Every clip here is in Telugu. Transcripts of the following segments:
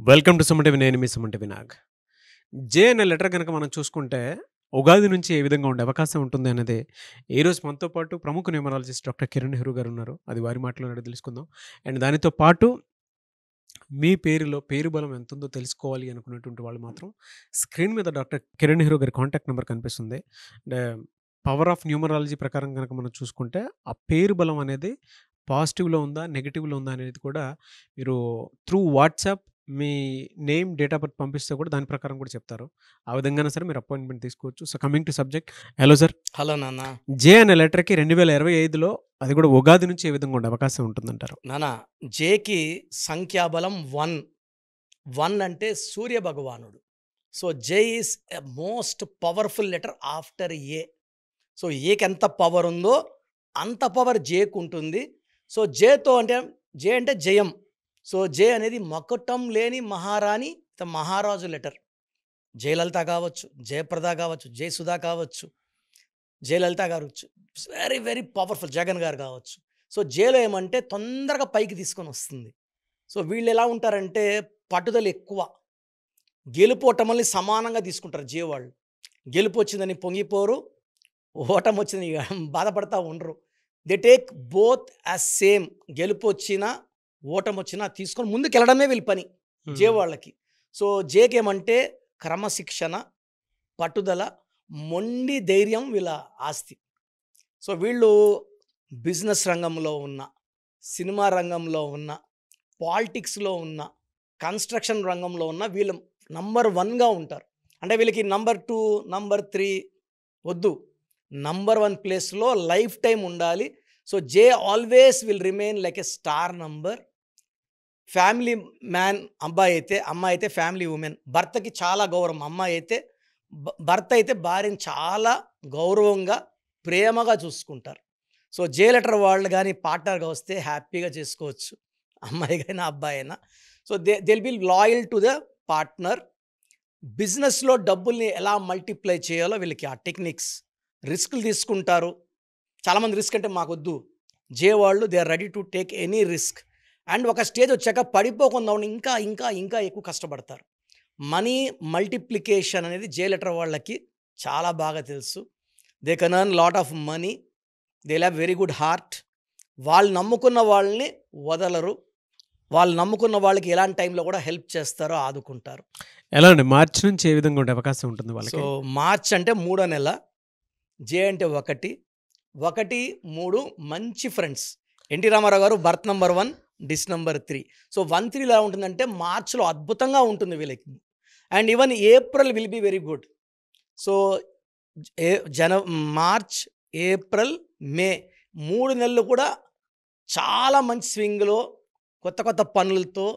Welcome to Suman TV. నేను మీ సుమన్ టీవీ నాగ్. జే అనే లెటర్ గనక మనం చూసుకుంటే, ఉగాది నుంచి ఏ విధంగా ఉండే అవకాశం ఉంటుంది అనేది ఈరోజు మనతో పాటు ప్రముఖ న్యూమరాలజిస్ట్ డాక్టర్ కిరణ్ నెహ్రూ గారు ఉన్నారు. అది వారి మాటలోనే అడిగి తెలుసుకుందాం. అండ్ దానితో పాటు మీ పేరులో పేరు బలం ఎంతుందో తెలుసుకోవాలి అనుకున్నటువంటి వాళ్ళు మాత్రం స్క్రీన్ మీద డాక్టర్ కిరణ్ నెహ్రూ గారి కాంటాక్ట్ నెంబర్ కనిపిస్తుంది. అంటే పవర్ ఆఫ్ న్యూమరాలజీ ప్రకారం గనక మనం చూసుకుంటే, ఆ పేరు బలం అనేది పాజిటివ్‌లో ఉందా? నెగెటివ్‌లో ఉందా? అనేది కూడా మీరు through WhatsApp me name, date of birth పంపిస్తే కూడా దాని ప్రకారం కూడా చెప్తారు. ఆ విధంగానే సరే మీరు అపాయింట్‌మెంట్ తీసుకోవచ్చు. So, coming to subject. Hello sir. Hello నాన్న. జే అనే లెటర్‌కి 2025లో అది కూడా ఉగాది నుంచి ఏ విధంగా ఉండే అవకాశం ఉంటుందంటారు? నాన్న, జేకి సంఖ్యాబలం 1. 1 అంటే సూర్య భగవానుడు. So J is a most powerful letter after A. So ఏకి ఎంత పవర్ ఉందో అంత పవర్ జేకు ఉంటుంది. సో జే అంటే జయం. సో జే అనేది మకుటం లేని మహారాణి, మహారాజు లెటర్. జయలలిత కావచ్చు, జయప్రద కావచ్చు, జయసుధా కావచ్చు, జయలలిత కావచ్చు, వెరీ వెరీ పవర్ఫుల్. జగన్ గారు కావచ్చు. సో జేలో ఏమంటే తొందరగా పైకి తీసుకొని వస్తుంది. సో వీళ్ళు ఎలా ఉంటారంటే పట్టుదల ఎక్కువ, గెలుపు ఓటముల్ని సమానంగా తీసుకుంటారు జే వాళ్ళు. గెలుపు వచ్చిందని పొంగిపోరు, ఓటమి వచ్చిందని బాధపడతా ఉండరు. They take both as same. గెలుపు వచ్చినా ఓటమి వచ్చినా తీసుకొని ముందుకు వెళ్ళడమే వీళ్ళ పని జే వాళ్ళకి. సో జేకి ఏమంటే క్రమశిక్షణ, పట్టుదల, మొండి ధైర్యం వీళ్ళ ఆస్తి. సో వీళ్ళు బిజినెస్ రంగంలో ఉన్న, సినిమా రంగంలో ఉన్న, పాలిటిక్స్లో ఉన్న, కన్స్ట్రక్షన్ రంగంలో ఉన్న వీళ్ళు నంబర్ 1గా ఉంటారు. అంటే వీళ్ళకి నంబర్ 2, నంబర్ 3 వద్దు, నంబర్ 1 ప్లేస్లో లైఫ్ టైం ఉండాలి. So J always will remain like a star number. Family man అబ్బాయి అయితే, అమ్మాయి అయితే ఫ్యామిలీ ఉమెన్. భర్తకి చాలా గౌరవం. అమ్మాయి అయితే భర్త అయితే భార్యని చాలా గౌరవంగా, ప్రేమగా చూసుకుంటారు. సో జే లెటర్ వాళ్ళు కానీ పార్ట్నర్గా వస్తే హ్యాపీగా చేసుకోవచ్చు, అమ్మాయి అయినా అబ్బాయి అయినా. So they'll be loyal to the partner. బిజినెస్లో డబ్బుల్ని ఎలా మల్టిప్లై చేయాలో వీళ్ళకి ఆ టెక్నిక్స్. రిస్క్లు తీసుకుంటారు. చాలామంది రిస్క్ అంటే మాకొద్దు. జే వాళ్ళు they are ready to take any risk. And ఒక స్టేజ్ వచ్చాక పడిపోకుండా ఉండి ఇంకా ఇంకా ఇంకా ఎక్కువ కష్టపడతారు. మనీ మల్టిప్లికేషన్ అనేది జే లెటర్ వాళ్ళకి చాలా బాగా తెలుసు. They can earn lot of money. They have very good heart. వాళ్ళు నమ్ముకున్న వాళ్ళని వదలరు. వాళ్ళు నమ్ముకున్న వాళ్ళకి ఎలాంటి టైంలో కూడా హెల్ప్ చేస్తారో, ఆదుకుంటారు. ఎలా అండి? మార్చి నుంచి ఏ విధంగా ఉండే అవకాశం ఉంటుంది వాళ్ళకి? సో మార్చ్ అంటే 3వ నెల. జే అంటే 1, 1, 3 మంచి ఫ్రెండ్స్. ఎన్టీ రామారావు గారు బర్త్ నంబర్ 1, డిస్ నంబర్ 3. సో 1, 3 ఎలా ఉంటుందంటే మార్చ్లో అద్భుతంగా ఉంటుంది వీళ్ళకి. And even April will be very good. So March, April, May 3 నెలలు కూడా చాలా మంచి స్వింగ్లో, కొత్త కొత్త పనులతో,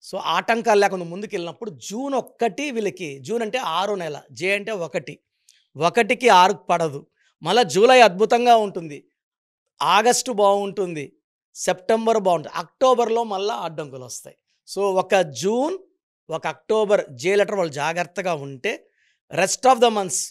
సో ఆటంకాలు లేకుండా ముందుకు వెళ్ళినప్పుడు జూన్ 1 వీళ్ళకి. జూన్ అంటే 6వ నెల. జే అంటే 1, 1కి 6 పడదు. మళ్ళీ జూలై అద్భుతంగా ఉంటుంది, ఆగస్టు బాగుంటుంది, సెప్టెంబర్ బాగుంటుంది, అక్టోబర్లో మళ్ళీ అడ్డంకులు వస్తాయి. సో ఒక జూన్, ఒక అక్టోబర్ జే లెటర్ వాళ్ళు జాగ్రత్తగా ఉంటే rest of the months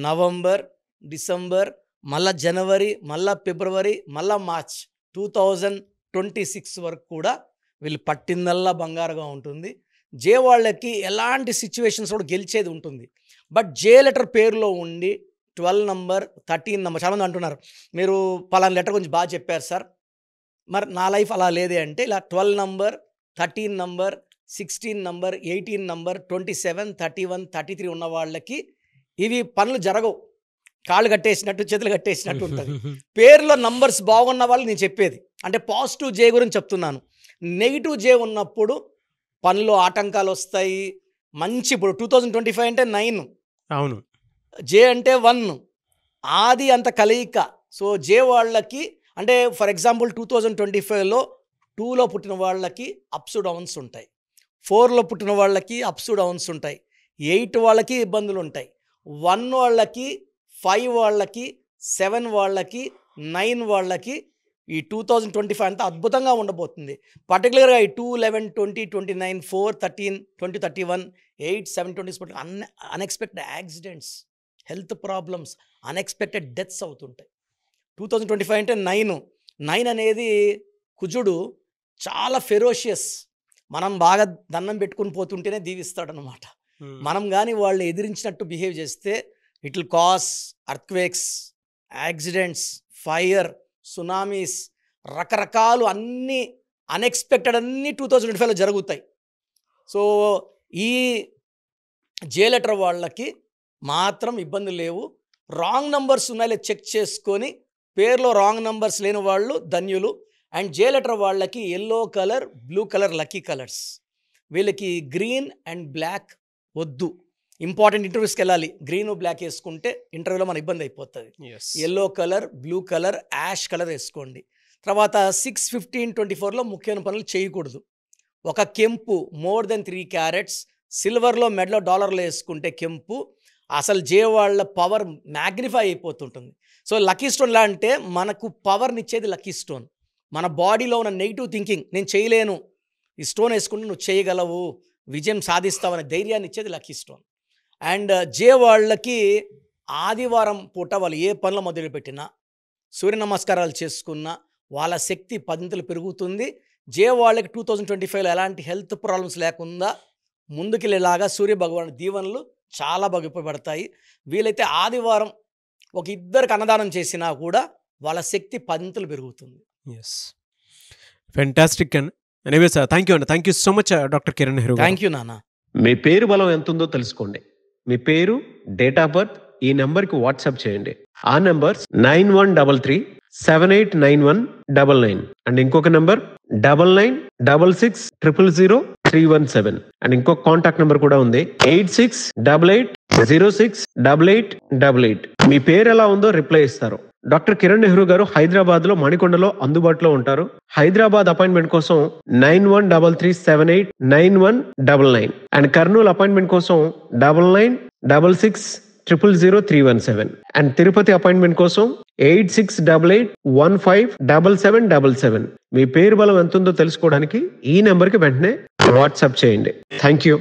November, December, మళ్ళీ జనవరి, మళ్ళీ ఫిబ్రవరి, మళ్ళీ మార్చ్ 2026 వరకు కూడా వీళ్ళు పట్టిందల్లా బంగారుగా ఉంటుంది. జే వాళ్ళకి ఎలాంటి సిచ్యువేషన్స్ కూడా గెలిచేది ఉంటుంది. బట్ జే లెటర్ పేరులో ఉండి 12 నంబర్, 13 నంబర్, చాలామంది అంటున్నారు మీరు పలానా లెటర్ గురించి బాగా చెప్పారు సార్, మరి నా లైఫ్ అలా లేదే అంటే, ఇలా 12 నంబర్, 13 నంబర్, 16 నంబర్, 18 నంబర్, 27, 31, 33 ఉన్న వాళ్ళకి ఇవి పనులు జరగవు. కాళ్ళు కట్టేసినట్టు, చేతులు కట్టేసినట్టు ఉంటుంది. పేరులో నంబర్స్ బాగున్న వాళ్ళు నేను చెప్పేది అంటే పాజిటివ్ జే గురించి చెప్తున్నాను. నెగిటివ్ జే ఉన్నప్పుడు పనులు ఆటంకాలు వస్తాయి. మంచి ఇప్పుడు 2025 అంటే 9, అవును, జే అంటే 1, ఆది అంత కలయిక. సో జే వాళ్ళకి అంటే ఫర్ ఎగ్జాంపుల్ 2025లో 2లో పుట్టిన వాళ్ళకి అప్స్ డౌన్స్ ఉంటాయి, 4లో పుట్టిన వాళ్ళకి అప్స్ డౌన్స్ ఉంటాయి, 8 వాళ్ళకి ఇబ్బందులు ఉంటాయి, 1 వాళ్ళకి, 5 వాళ్ళకి, 7 వాళ్ళకి, 9 వాళ్ళకి ఈ 2025 అంతా అద్భుతంగా ఉండబోతుంది. పర్టికులర్గా ఈ 2, 11, 20, 29, 4, 13, 20, 31, 8, 7, 20 unexpected accidents, health problems, unexpected deaths అవుతుంటాయి. 2025 అంటే 9 అనేది కుజుడు చాలా ఫెరోషియస్, మనం బాగా దండం పెట్టుకుని పోతుంటేనే దీవిస్తాడనమాట. మనం కానీ వాళ్ళని ఎదిరించినట్టు బిహేవ్ చేస్తే it will cause earthquakes, accidents, fire, tsunamis, రకరకాలు అన్నీ అన్ఎక్స్పెక్టెడ్ అన్నీ 2025లో జరుగుతాయి. సో ఈ జే లెటర్ వాళ్ళకి మాత్రం ఇబ్బందులు లేవు. రాంగ్ నంబర్స్ ఉన్నాయో చెక్ చేసుకొని పేరులో రాంగ్ నంబర్స్ లేని వాళ్ళు ధన్యులు. అండ్ జే లెటర్ వాళ్ళకి yellow colour, blue colour lucky colours. వీళ్ళకి గ్రీన్ అండ్ బ్లాక్ వద్దు. ఇంపార్టెంట్ ఇంటర్వ్యూస్కి వెళ్ళాలి, గ్రీన్ బ్లాక్ వేసుకుంటే ఇంటర్వ్యూలో మన ఇబ్బంది అయిపోతుంది. Yellow colour, blue colour, ash colour వేసుకోండి. తర్వాత 6/15/24లో ముఖ్యమైన పనులు చేయకూడదు. ఒక కెంపు మోర్ దెన్ 3 క్యారెట్స్, సిల్వర్లో మెడలో డాలర్లో వేసుకుంటే కెంపు అసలు జే వాళ్ళ పవర్ మ్యాగ్నిఫై అయిపోతుంటుంది. సో లక్కీ స్టోన్ ఎలా అంటే మనకు పవర్ని ఇచ్చేది లక్కీ స్టోన్. మన బాడీలో ఉన్న నెగిటివ్ థింకింగ్, నేను చేయలేను, ఈ స్టోన్ వేసుకుంటే నువ్వు చేయగలవు, విజయం సాధిస్తావనే ధైర్యాన్ని ఇచ్చేది లక్కీ స్టోన్. అండ్ జే వాళ్ళకి ఆదివారం పూట వాళ్ళు ఏ పనులు మొదలుపెట్టినా, సూర్య నమస్కారాలు చేసుకున్నా వాళ్ళ శక్తి 10 పెరుగుతుంది. జే వాళ్ళకి 2025లో ఎలాంటి హెల్త్ ప్రాబ్లమ్స్ లేకుండా ముందుకెళ్ళేలాగా సూర్య భగవాన్ దీవెనలు చాలా బాగా ఉపయోగపడతాయి. వీలైతే ఆదివారం ఒక 2 అన్నదానం చేసినా కూడా వాళ్ళ శక్తి 10 పెరుగుతుంది. Yes, fantastic and anyway sir, thank you అండి. Thank you so much doctor Kiran Nehru. Thank you నాన్న. మీ పేరు బలం ఎంత ఉందో తెలుసుకోండి. మీ పేరు, డేట్ ఆఫ్ బర్త్ ఈ నెంబర్కి వాట్సాప్ చేయండి. ఆ నెంబర్ 9133789199 అండ్ ఇంకొక నెంబర్ 9966000317 అండ్ ఇంకొక కాంటాక్ట్ నెంబర్ కూడా ఉంది 8688068888. మీ పేరు ఎలా ఉందో రిప్లై ఇస్తారు. డాక్టర్ కిరణ్ నెహ్రూ గారు హైదరాబాద్ లో మణికొండలో అందుబాటులో ఉంటారు. హైదరాబాద్ అపాయింట్మెంట్ కోసం 9133789199 అండ్ కర్నూలు అపాయింట్మెంట్ కోసం 9966000317 అండ్ తిరుపతి అపాయింట్మెంట్ కోసం 8688157777. మీ పేరు బలం ఎంత ఉందో తెలుసుకోవడానికి ఈ నెంబర్కి వెంటనే వాట్సాప్ చేయండి. Thank you.